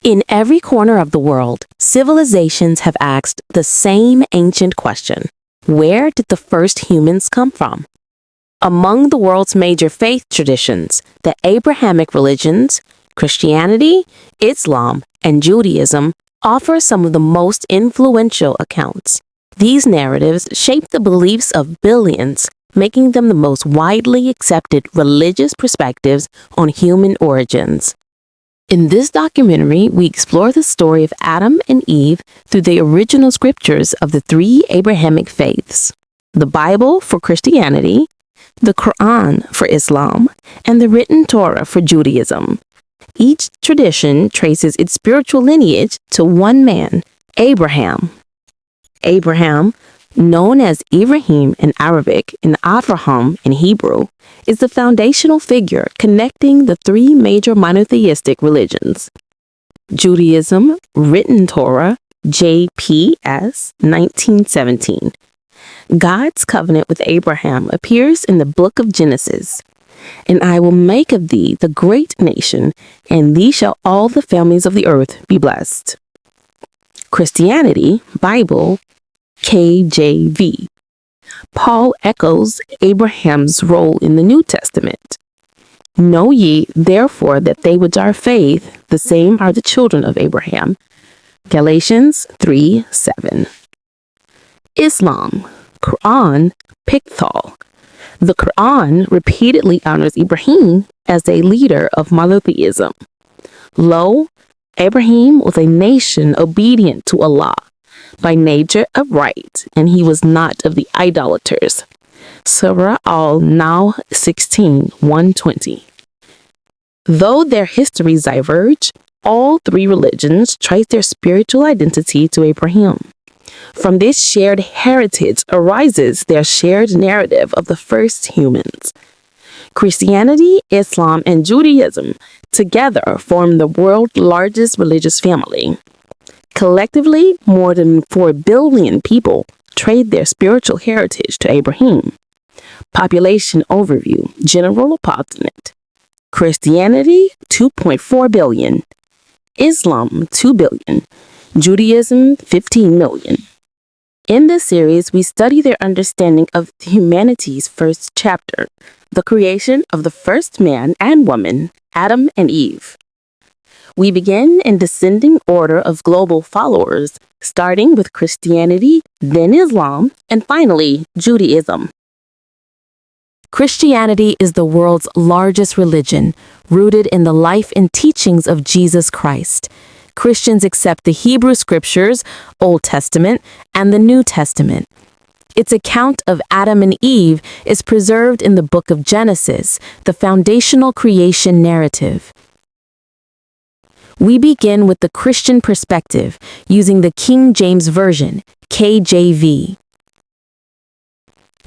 In every corner of the world, civilizations have asked the same ancient question: where did the first humans come from? Among the world's major faith traditions, the Abrahamic religions, Christianity, Islam, and Judaism offer some of the most influential accounts. These narratives shape the beliefs of billions, making them the most widely accepted religious perspectives on human origins. In this documentary, we explore the story of Adam and Eve through the original scriptures of the three Abrahamic faiths: the Bible for Christianity, the Quran for Islam, and the written Torah for Judaism. Each tradition traces its spiritual lineage to one man, Abraham. Abraham, known as Ibrahim in Arabic and Avraham in Hebrew, is the foundational figure connecting the three major monotheistic religions. Judaism, written Torah, JPS 1917. God's covenant with Abraham appears in the book of Genesis. "And I will make of thee the great nation, and thee shall all the families of the earth be blessed." Christianity, Bible, KJV. Paul echoes Abraham's role in the New Testament. "Know ye, therefore, that they which are faith, the same are the children of Abraham." Galatians 3:7. Islam, Quran, Pickthall. The Quran repeatedly honors Ibrahim as a leader of monotheism. Lo, Abraham was a nation obedient to Allah, by nature upright, and he was not of the idolaters. Surah Al-Nahl 16:120. Though their histories diverge, all three religions trace their spiritual identity to Abraham. From this shared heritage arises their shared narrative of the first humans. Christianity, Islam, and Judaism together form the world's largest religious family. Collectively, more than 4 billion people trade their spiritual heritage to Abraham. Population overview, general approximate. Christianity, 2.4 billion. Islam, 2 billion. Judaism, 15 million. In this series, we study their understanding of humanity's first chapter, the creation of the first man and woman, Adam and Eve. We begin in descending order of global followers, starting with Christianity, then Islam, and finally Judaism. Christianity is the world's largest religion, rooted in the life and teachings of Jesus Christ. Christians accept the Hebrew Scriptures, Old Testament, and the New Testament. Its account of Adam and Eve is preserved in the book of Genesis, the foundational creation narrative. We begin with the Christian perspective, using the King James Version, KJV.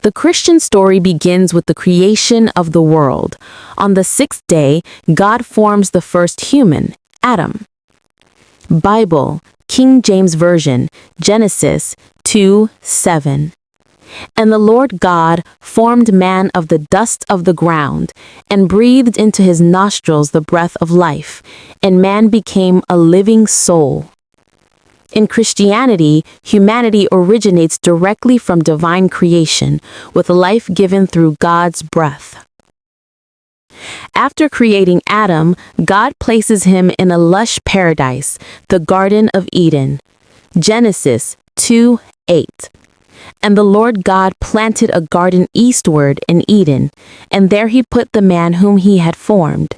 The Christian story begins with the creation of the world. On the sixth day, God forms the first human, Adam. Bible, King James Version, Genesis 2:7. "And the Lord God formed man of the dust of the ground, and breathed into his nostrils the breath of life, and man became a living soul." In Christianity, humanity originates directly from divine creation, with life given through God's breath. After creating Adam, God places him in a lush paradise, the Garden of Eden. Genesis 2:8. "And the Lord God planted a garden eastward in Eden, and there he put the man whom he had formed."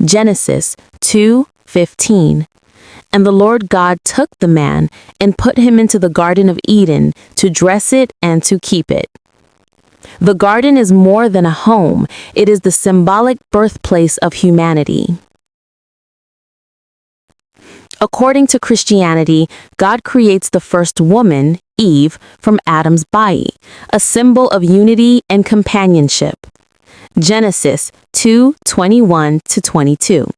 Genesis 2:15. "And the Lord God took the man and put him into the Garden of Eden to dress it and to keep it." The garden is more than a home. It is the symbolic birthplace of humanity. According to Christianity, God creates the first woman, Eve, from Adam's body, a symbol of unity and companionship. Genesis 2:21-22.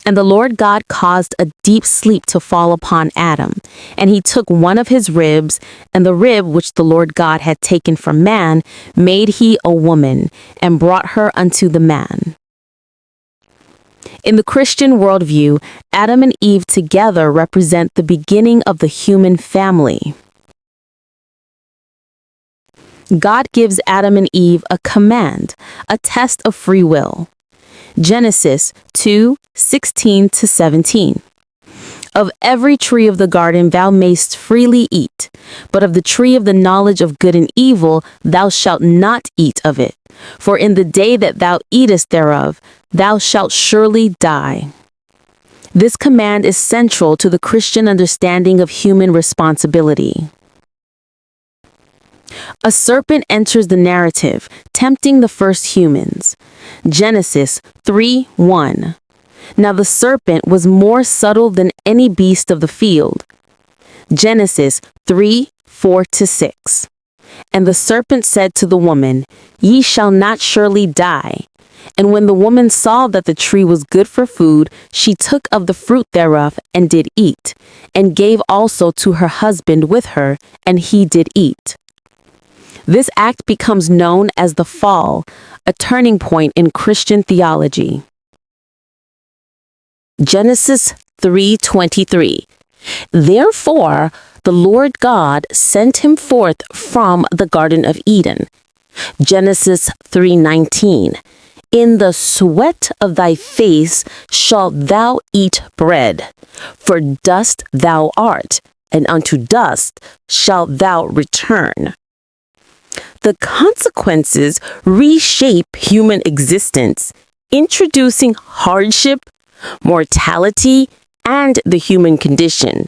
"And the Lord God caused a deep sleep to fall upon Adam, and he took one of his ribs, and the rib which the Lord God had taken from man made he a woman, and brought her unto the man." In the Christian worldview, Adam and Eve together represent the beginning of the human family. God gives Adam and Eve a command, a test of free will. Genesis 2:16-17. Of every tree of the garden thou mayst freely eat, but of the tree of the knowledge of good and evil thou shalt not eat of it. For in the day that thou eatest thereof, thou shalt surely die. This command is central to the Christian understanding of human responsibility. A serpent enters the narrative, tempting the first humans. Genesis 3:1. Now the serpent was more subtle than any beast of the field. Genesis 3:4-6. And the serpent said to the woman, Ye shall not surely die. And when the woman saw that the tree was good for food, she took of the fruit thereof, and did eat, and gave also to her husband with her, and he did eat. This act becomes known as the fall, a turning point in Christian theology. Genesis 3:23. Therefore, the Lord God sent him forth from the Garden of Eden. Genesis 3:19. In the sweat of thy face shalt thou eat bread, for dust thou art, and unto dust shalt thou return. The consequences reshape human existence, introducing hardship, mortality, and the human condition,